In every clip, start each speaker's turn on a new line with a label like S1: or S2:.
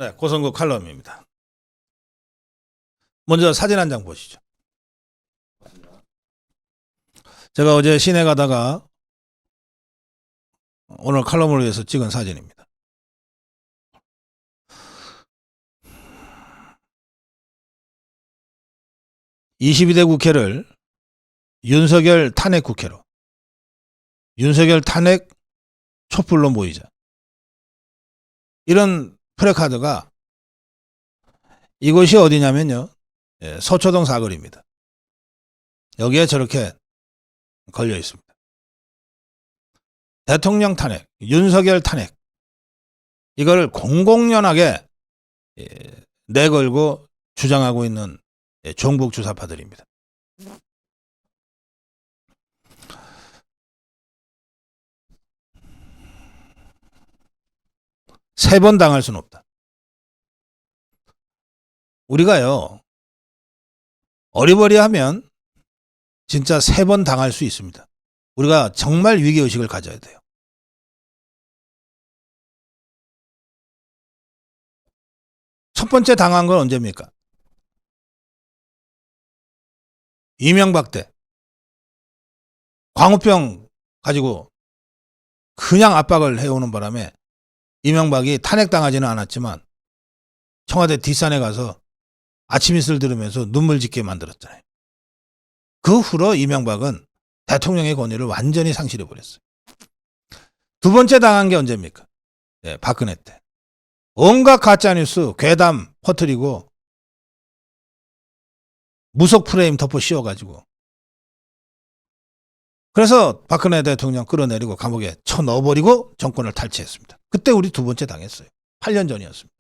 S1: 네, 고성구 칼럼입니다. 먼저 사진 한 장 보시죠. 제가 어제 시내 가다가 오늘 칼럼을 위해서 찍은 사진입니다. (22대) 국회를 윤석열 탄핵 국회로, 윤석열 탄핵 촛불로 모이자, 이런 프래카드가 이곳이 어디냐면요, 서초동 사거리입니다. 여기에 저렇게 걸려 있습니다. 대통령 탄핵, 윤석열 탄핵, 이걸 공공연하게 내걸고 주장하고 있는 종북 주사파들입니다. 세 번 당할 수는 없다. 우리가요, 어리버리하면 진짜 세 번 당할 수 있습니다. 우리가 정말 위기의식을 가져야 돼요. 첫 번째 당한 건 언제입니까? 이명박 때 광우병 가지고 그냥 압박을 해오는 바람에 이명박이 탄핵당하지는 않았지만 청와대 뒷산에 가서 아침 이슬 들으면서 눈물 짓게 만들었잖아요. 그 후로 이명박은 대통령의 권위를 완전히 상실해버렸어요. 두 번째 당한 게 언제입니까? 네, 박근혜 때. 온갖 가짜뉴스 괴담 퍼뜨리고 무속 프레임 덮어 씌워가지고, 그래서 박근혜 대통령 끌어내리고 감옥에 쳐넣어버리고 정권을 탈취했습니다. 그때 우리 두 번째 당했어요. 8년 전이었습니다.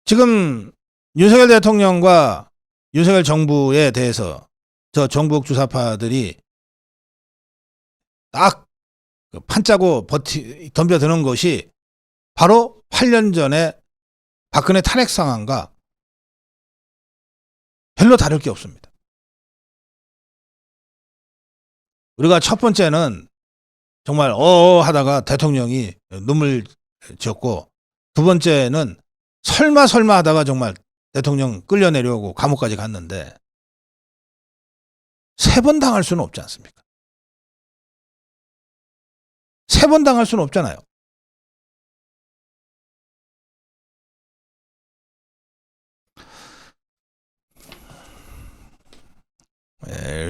S1: 지금 윤석열 대통령과 윤석열 정부에 대해서 저 종북 주사파들이 딱 판짜고 덤벼드는 것이 바로 8년 전에 박근혜 탄핵 상황과 별로 다를 게 없습니다. 우리가 첫 번째는 정말 하다가 대통령이 눈물 지었고, 두 번째는 설마 하다가 정말 대통령 끌려내려오고 감옥까지 갔는데, 세 번 당할 수는 없지 않습니까? 세 번 당할 수는 없잖아요.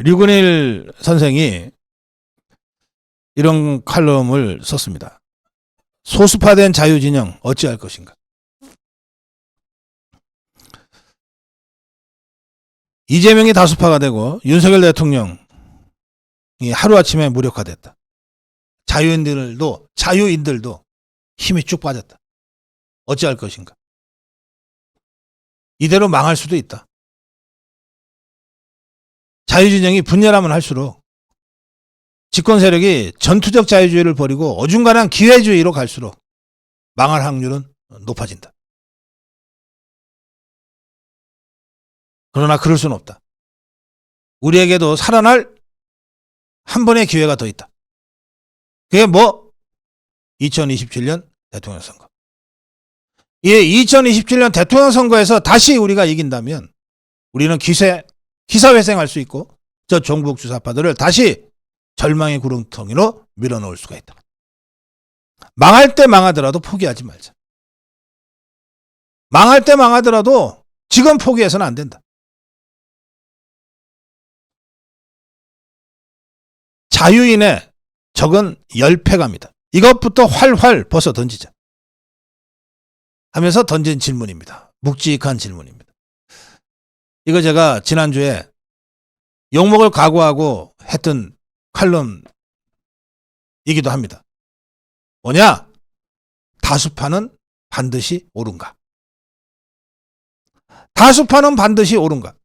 S1: 류근일 선생이 이런 칼럼을 썼습니다. 소수파된 자유진영 어찌할 것인가. 이재명이 다수파가 되고 윤석열 대통령이 하루아침에 무력화됐다. 자유인들도 힘이 쭉 빠졌다. 어찌할 것인가. 이대로 망할 수도 있다. 자유진영이 분열하면 할수록 집권 세력이 전투적 자유주의를 버리고 어중간한 기회주의로 갈수록 망할 확률은 높아진다. 그러나 그럴 수는 없다. 우리에게도 살아날 한 번의 기회가 더 있다. 그게 뭐? 2027년 대통령 선거. 이 2027년 대통령 선거에서 다시 우리가 이긴다면 우리는 기사회생할 수 있고, 저 종북 주사파들을 다시 절망의 구렁텅이로 밀어넣을 수가 있다. 망할 때 망하더라도 포기하지 말자. 망할 때 망하더라도 지금 포기해서는 안 된다. 자유인의 적은 열패갑니다. 이것부터 활활 벗어 던지자 하면서 던진 질문입니다. 묵직한 질문입니다. 이거 제가 지난주에 욕먹을 각오하고 했던 칼럼이기도 합니다. 뭐냐? 다수파는 반드시 옳은가? 다수파는 반드시 옳은가?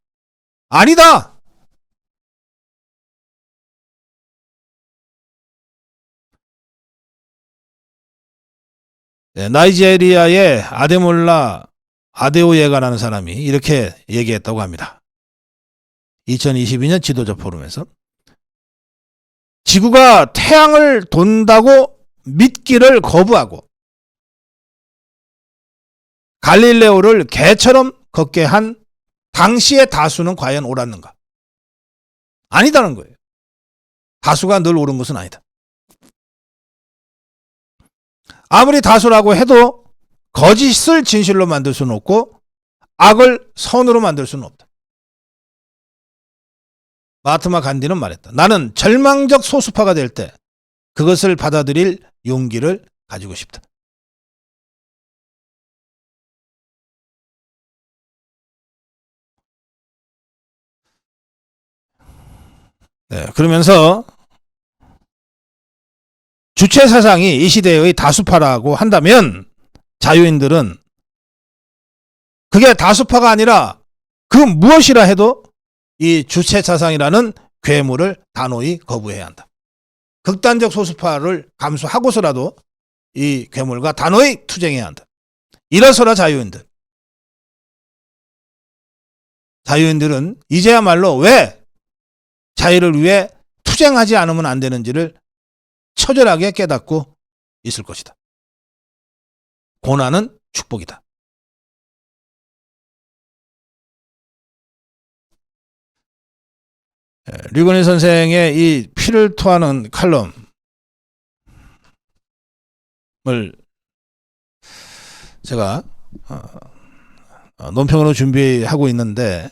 S1: 아니다! 나이지리아의 아데몰라 아데오예가라는 사람이 이렇게 얘기했다고 합니다. 2022년 지도자 포럼에서 지구가 태양을 돈다고 믿기를 거부하고 갈릴레오를 개처럼 걷게 한 당시의 다수는 과연 옳았는가? 아니다는 거예요. 다수가 늘 옳은 것은 아니다. 아무리 다수라고 해도 거짓을 진실로 만들 수는 없고 악을 선으로 만들 수는 없다. 마하트마 간디는 말했다. 나는 절망적 소수파가 될 때 그것을 받아들일 용기를 가지고 싶다. 네, 그러면서 주체 사상이 이 시대의 다수파라고 한다면 자유인들은 그게 다수파가 아니라 그 무엇이라 해도 이 주체 사상이라는 괴물을 단호히 거부해야 한다. 극단적 소수파를 감수하고서라도 이 괴물과 단호히 투쟁해야 한다. 이래서라 자유인들. 자유인들은 이제야말로 왜 자유를 위해 투쟁하지 않으면 안 되는지를 처절하게 깨닫고 있을 것이다. 고난은 축복이다. 류건희 선생의 이 피를 토하는 칼럼을 제가 논평으로 준비하고 있는데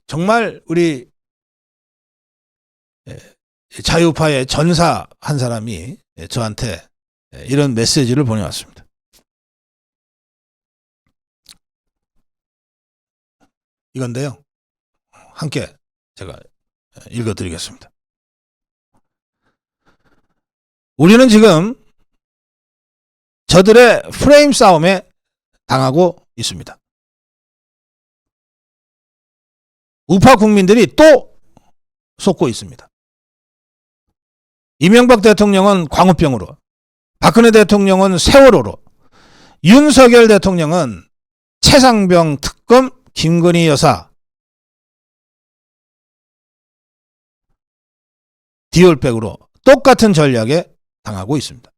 S1: 정말 우리 자유파의 전사 한 사람이 저한테 이런 메시지를 보내왔습니다. 이건데요. 함께 제가 읽어드리겠습니다. 우리는 지금 저들의 프레임 싸움에 당하고 있습니다. 우파 국민들이 또 속고 있습니다. 이명박 대통령은 광우병으로, 박근혜 대통령은 세월호로, 윤석열 대통령은 최상병 특검 김건희 여사 디올백으로 똑같은 전략에 당하고 있습니다.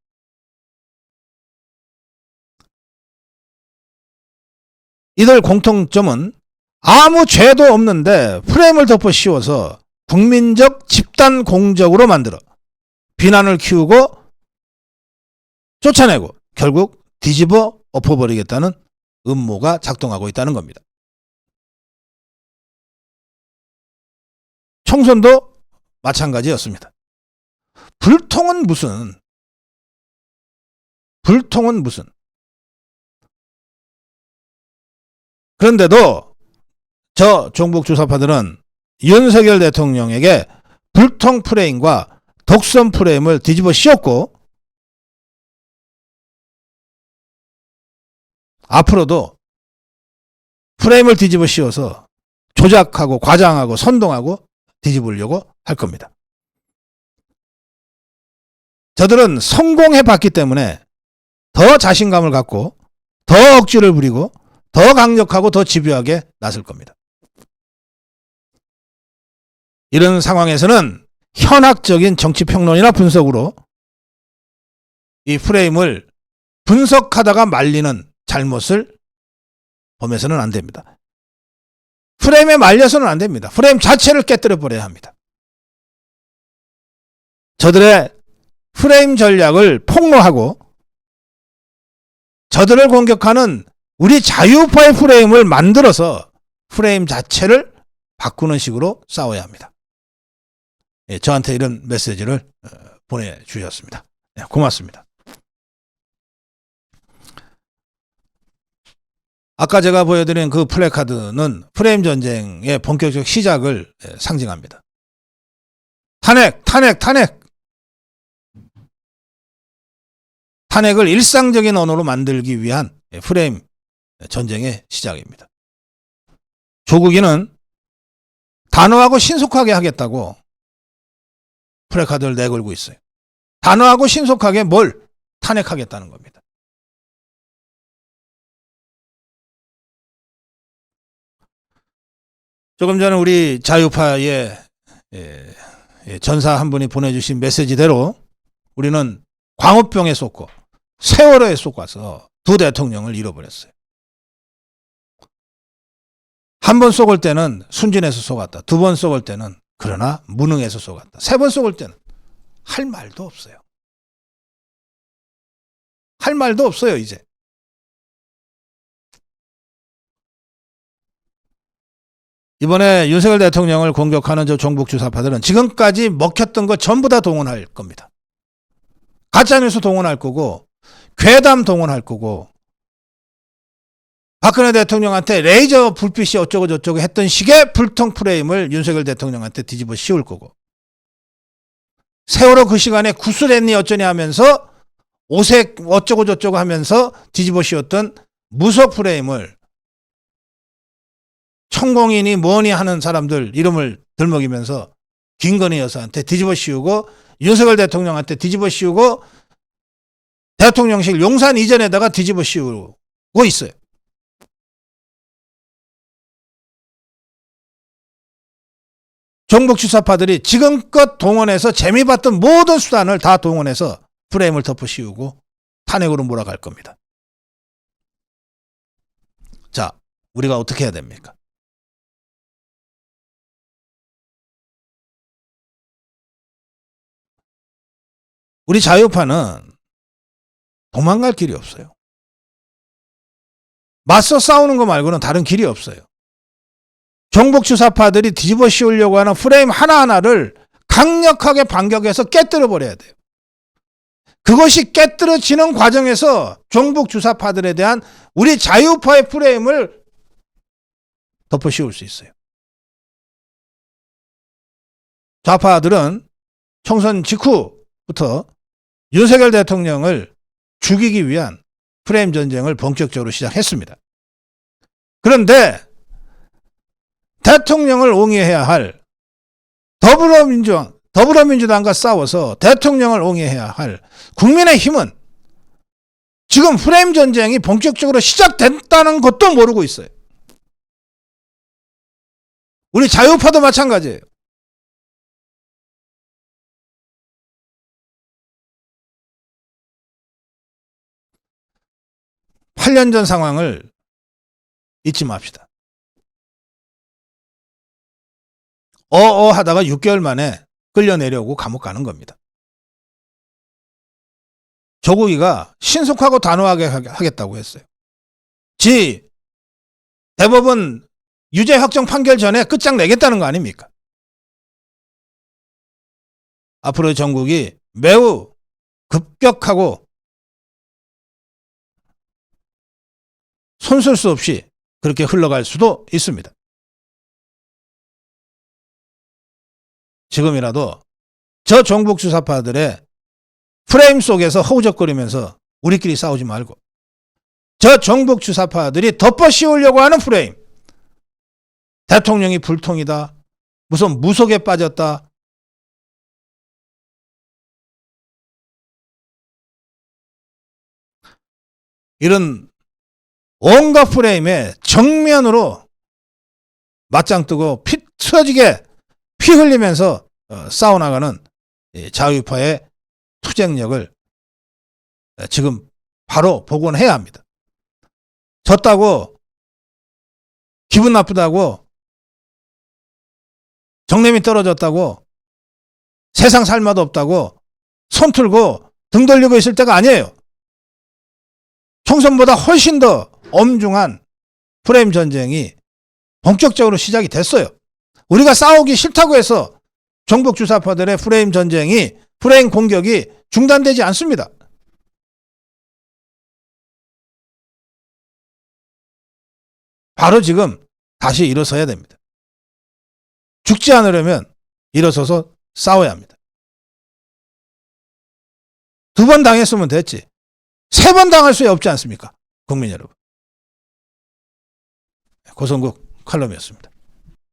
S1: 이들 공통점은 아무 죄도 없는데 프레임을 덮어 씌워서 국민적 집단 공적으로 만들어 비난을 키우고 쫓아내고 결국 뒤집어 엎어버리겠다는 음모가 작동하고 있다는 겁니다. 총선도 마찬가지였습니다. 불통은 무슨 그런데도 저 종북 주사파들은 윤석열 대통령에게 불통 프레임과 독선 프레임을 뒤집어 씌웠고 앞으로도 프레임을 뒤집어 씌워서 조작하고 과장하고 선동하고 뒤집으려고 할 겁니다. 저들은 성공해봤기 때문에 더 자신감을 갖고 더 억지를 부리고 더 강력하고 더 집요하게 나설 겁니다. 이런 상황에서는 현학적인 정치평론이나 분석으로 이 프레임을 분석하다가 말리는 잘못을 범해서는 안 됩니다. 프레임에 말려서는 안 됩니다. 프레임 자체를 깨뜨려 버려야 합니다. 저들의 프레임 전략을 폭로하고 저들을 공격하는 우리 자유파의 프레임을 만들어서 프레임 자체를 바꾸는 식으로 싸워야 합니다. 예, 저한테 이런 메시지를 보내주셨습니다. 네, 고맙습니다. 아까 제가 보여드린 그 플래카드는 프레임 전쟁의 본격적 시작을 상징합니다. 탄핵! 탄핵을 일상적인 언어로 만들기 위한 프레임 전쟁의 시작입니다. 조국이는 단호하고 신속하게 하겠다고 플래카드를 내걸고 있어요. 단호하고 신속하게 뭘 탄핵하겠다는 겁니다. 조금 전에 우리 자유파의 전사 한 분이 보내주신 메시지대로 우리는 광우병에 쏟고 세월호에 쏟아서 두 대통령을 잃어버렸어요. 한 번 쏘을 때는 순진해서 쏘았다. 두 번 쏘을 때는 그러나 무능해서 쏘았다. 세 번 쏘을 때는 할 말도 없어요. 할 말도 없어요, 이제. 이번에 윤석열 대통령을 공격하는 저 종북 주사파들은 지금까지 먹혔던 거 전부 다 동원할 겁니다. 가짜뉴스 동원할 거고, 괴담 동원할 거고, 박근혜 대통령한테 레이저 불빛이 어쩌고 저쩌고 했던 식의 불통 프레임을 윤석열 대통령한테 뒤집어 씌울 거고, 세월호 그 시간에 구슬했니 어쩌니 하면서 오색 어쩌고 저쩌고 하면서 뒤집어 씌웠던 무속 프레임을 천공이니 뭐니 하는 사람들 이름을 들먹이면서 김건희 여사한테 뒤집어 씌우고 윤석열 대통령한테 뒤집어 씌우고 대통령실 용산 이전에다가 뒤집어 씌우고 있어요. 종북 주사파들이 지금껏 동원해서 재미봤던 모든 수단을 다 동원해서 프레임을 덮어 씌우고 탄핵으로 몰아갈 겁니다. 자, 우리가 어떻게 해야 됩니까? 우리 자유파는 도망갈 길이 없어요. 맞서 싸우는 거 말고는 다른 길이 없어요. 종북 주사파들이 뒤집어 씌우려고 하는 프레임 하나하나를 강력하게 반격해서 깨뜨려 버려야 돼요. 그것이 깨뜨려지는 과정에서 종북 주사파들에 대한 우리 자유파의 프레임을 덮어 씌울 수 있어요. 좌파들은 총선 직후부터 윤석열 대통령을 죽이기 위한 프레임 전쟁을 본격적으로 시작했습니다. 그런데 대통령을 옹이해야 할 더불어민주당과 싸워서 대통령을 옹이해야 할 국민의힘은 지금 프레임 전쟁이 본격적으로 시작됐다는 것도 모르고 있어요. 우리 자유파도 마찬가지예요. 팔 년 전 상황을 잊지 맙시다. 하다가 6개월 만에 끌려내려고 감옥 가는 겁니다. 조국이가 신속하고 단호하게 하겠다고 했어요. 대법원 유죄 확정 판결 전에 끝장내겠다는 거 아닙니까? 앞으로 전국이 매우 급격하고 손쓸 수 없이 그렇게 흘러갈 수도 있습니다. 지금이라도 저 종북 주사파들의 프레임 속에서 허우적거리면서 우리끼리 싸우지 말고 저 종북 주사파들이 덮어 씌우려고 하는 프레임, 대통령이 불통이다, 무슨 무속에 빠졌다, 이런 온갖 프레임에 정면으로 맞짱 뜨고 피 터지게 피 흘리면서 싸워나가는 자유파의 투쟁력을 지금 바로 복원해야 합니다. 졌다고 기분 나쁘다고 정념이 떨어졌다고 세상 살맛 없다고 손 틀고 등 돌리고 있을 때가 아니에요. 총선보다 훨씬 더 엄중한 프레임 전쟁이 본격적으로 시작이 됐어요. 우리가 싸우기 싫다고 해서 종북 주사파들의 프레임 전쟁이, 프레임 공격이 중단되지 않습니다. 바로 지금 다시 일어서야 됩니다. 죽지 않으려면 일어서서 싸워야 합니다. 2번 당했으면 됐지. 3번 당할 수 없지 않습니까? 국민 여러분. 고성국 칼럼이었습니다.